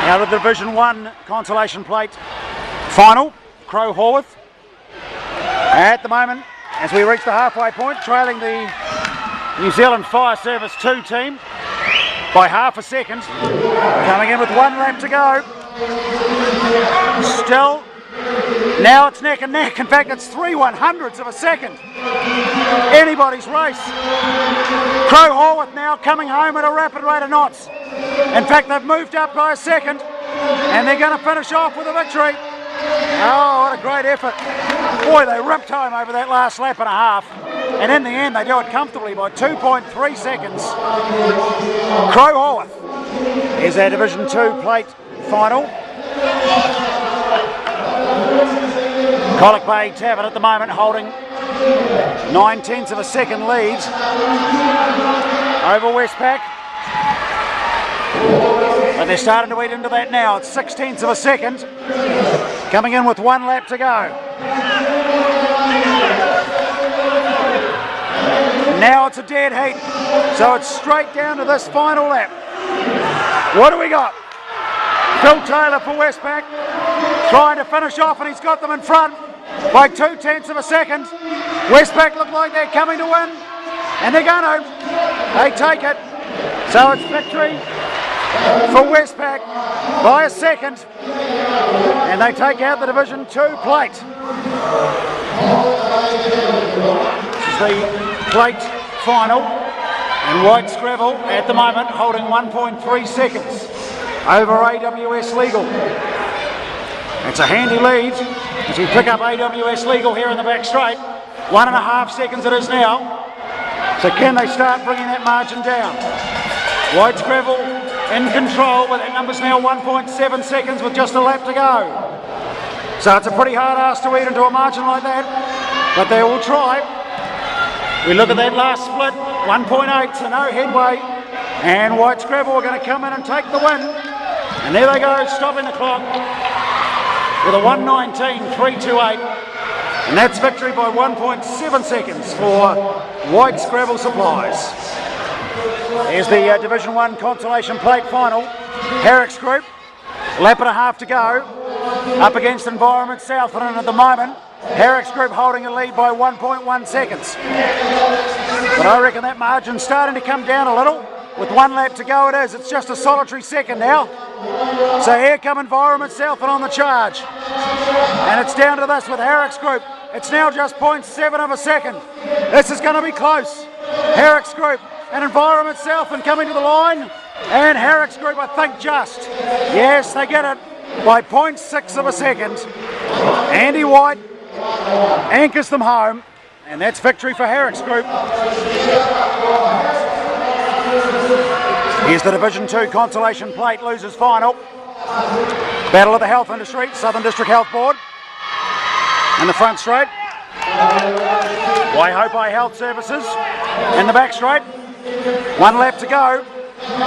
Now the Division 1 consolation plate final, Crowe Horwath. At the moment, as we reach the halfway point, trailing the New Zealand Fire Service 2 team by half a second. Coming in with 1 lap to go. Still, now it's neck and neck. In fact, it's 3/100ths of a second. Anybody's race. Crowe Horwath now coming home at a rapid rate of knots. In fact, they've moved up by a second and they're going to finish off with a victory. Oh, what a great effort. Boy, they ripped home over that last lap and a half. And in the end, they do it comfortably by 2.3 seconds. Crowe Horwath is our Division 2 plate final. Colic Bay Tavern at the moment holding 9/10 of a second lead over Westpac. But they're starting to eat into that now. It's 6/10 of a second. Coming in with 1 lap to go. Now it's a dead heat. So it's straight down to this final lap. What do we got? Phil Taylor for Westpac trying to finish off, and he's got them in front by 2/10 of a second. Westpac look like they're coming to win, and they're going to. They take it. So it's victory for Westpac by a second, and they take out the Division 2 plate. This is the plate final, and White Scrabble at the moment holding 1.3 seconds over AWS Legal. It's a handy lead as we pick up AWS Legal here in the back straight. 1.5 seconds it is now. So can they start bringing that margin down? White Scrabble in control, but that number's now 1.7 seconds with just a lap to go. So it's a pretty hard ask to eat into a margin like that, but they will try. We look at that last split, 1.8, so no headway. And White Scrabble are going to come in and take the win. And there they go, stopping the clock with a 1:19.328. And that's victory by 1.7 seconds for White Scrabble Supplies. Here's the Division 1 consolation plate final. Herrick's Group, lap and a half to go, up against Environment Southland at the moment. Herrick's Group holding a lead by 1.1 seconds. But I reckon that margin's starting to come down a little. With 1 lap to go it is. It's just a solitary second now. So here come Environment Southland on the charge. And it's down to this with Herrick's Group. It's now just 0.7 of a second. This is going to be close. Herrick's Group and Environment Southland coming to the line. And Herrick's Group, I think, just. Yes, they get it by 0.6 of a second. Andy White anchors them home. And that's victory for Herrick's Group. Here's the Division 2 consolation plate losers final. Battle of the health industry, Southern District Health Board. In the front straight, Waihopai Health Services in the back straight. 1 lap to go,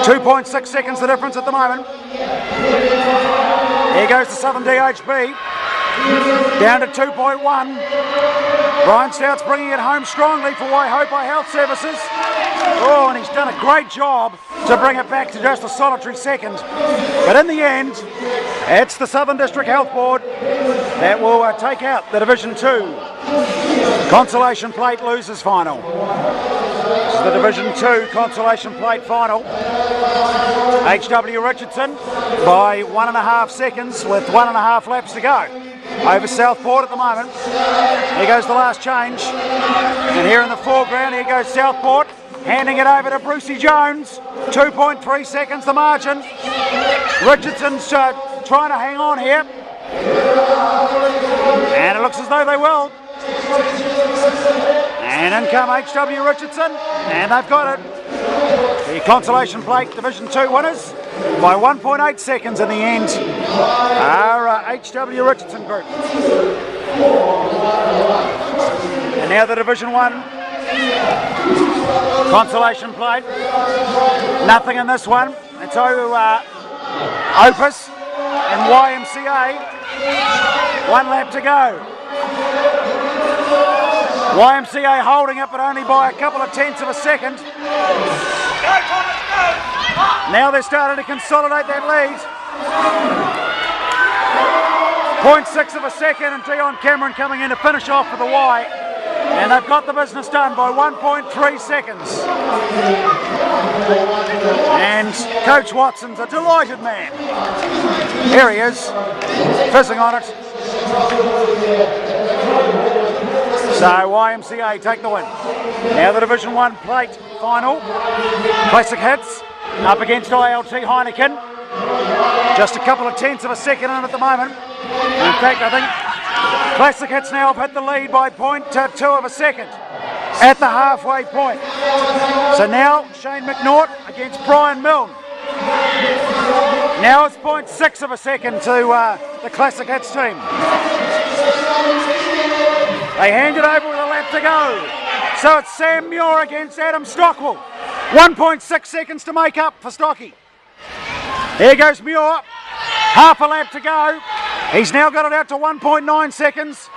2.6 seconds the difference at the moment. Here goes the Southern DHB, down to 2.1. Brian Stout's bringing it home strongly for Waihopai Health Services. Oh, and he's done a great job to bring it back to just a solitary second. But in the end, it's the Southern District Health Board that will take out the Division 2 consolation plate losers final. This is the Division 2 consolation plate final. H.W. Richardson by 1.5 seconds with 1.5 laps to go. Over Southport at the moment. Here goes the last change. And here in the foreground, here goes Southport, handing it over to Brucey Jones. 2.3 seconds the margin. Richardson's trying to hang on here. And it looks as though they will. And in come H.W. Richardson, and they've got it. The consolation plate Division 2 winners by 1.8 seconds in the end are H.W. Richardson Group. And now the Division 1 consolation plate. Nothing in this one. It's Opus and YMCA. 1 lap to go. YMCA holding it, but only by a couple of tenths of a second. Now they're starting to consolidate that lead. .6 of a second, and Dion Cameron coming in to finish off with the Y. And they've got the business done by 1.3 seconds. And Coach Watson's a delighted man. Here he is, fizzing on it. So YMCA take the win. Now the Division 1 plate final. Classic Hits up against ILT Heineken. Just a couple of tenths of a second in at the moment. In fact, I think Classic Hits now have hit the lead by 0.2 of a second at the halfway point. So now Shane McNaught against Brian Milne. Now it's 0.6 of a second to the Classic Hits team. They hand it over with a lap to go. So it's Sam Muir against Adam Stockwell. 1.6 seconds to make up for Stocky. Here goes Muir. Half a lap to go. He's now got it out to 1.9 seconds.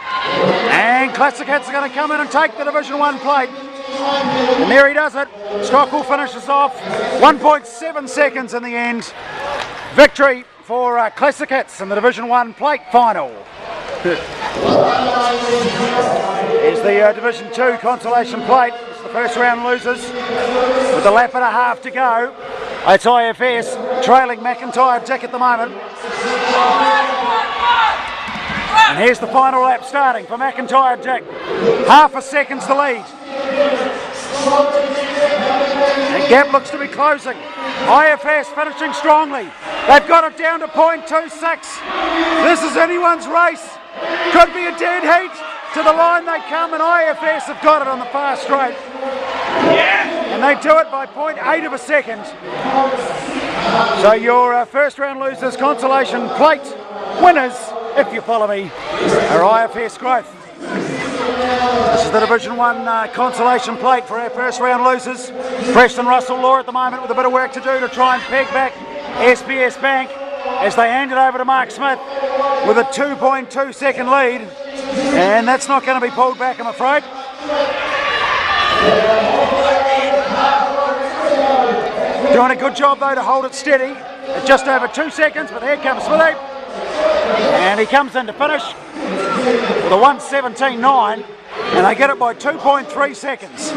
And Classic Hits are going to come in and take the Division 1 plate. And there he does it. Stockwell finishes off. 1.7 seconds in the end. Victory for Classic Hits in the Division 1 plate final. Here's the Division 2 consolation plate. It's the first round losers with a lap and a half to go. It's IFS trailing McIntyre Dick at the moment. And here's the final lap starting for McIntyre Dick. Half a second's the lead. The gap looks to be closing. IFS finishing strongly. They've got it down to 0.26. This is anyone's race. Could be a dead heat. To the line they come, and IFS have got it on the far straight. And they do it by 0.8 of a second. So your first round losers consolation plate winners, if you follow me, are IFS Growth. This is the Division 1 consolation plate for our first round losers. Preston Russell Law at the moment with a bit of work to do to try and peg back SBS Bank as they hand it over to Mark Smith with a 2.2 second lead. And that's not going to be pulled back, I'm afraid. Doing a good job though to hold it steady at just over 2 seconds, but here comes Smithy. And he comes in to finish with a 1:17.9, and they get it by 2.3 seconds.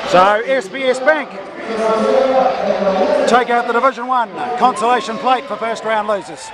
So SBS Bank take out the Division 1 consolation plate for first round losers.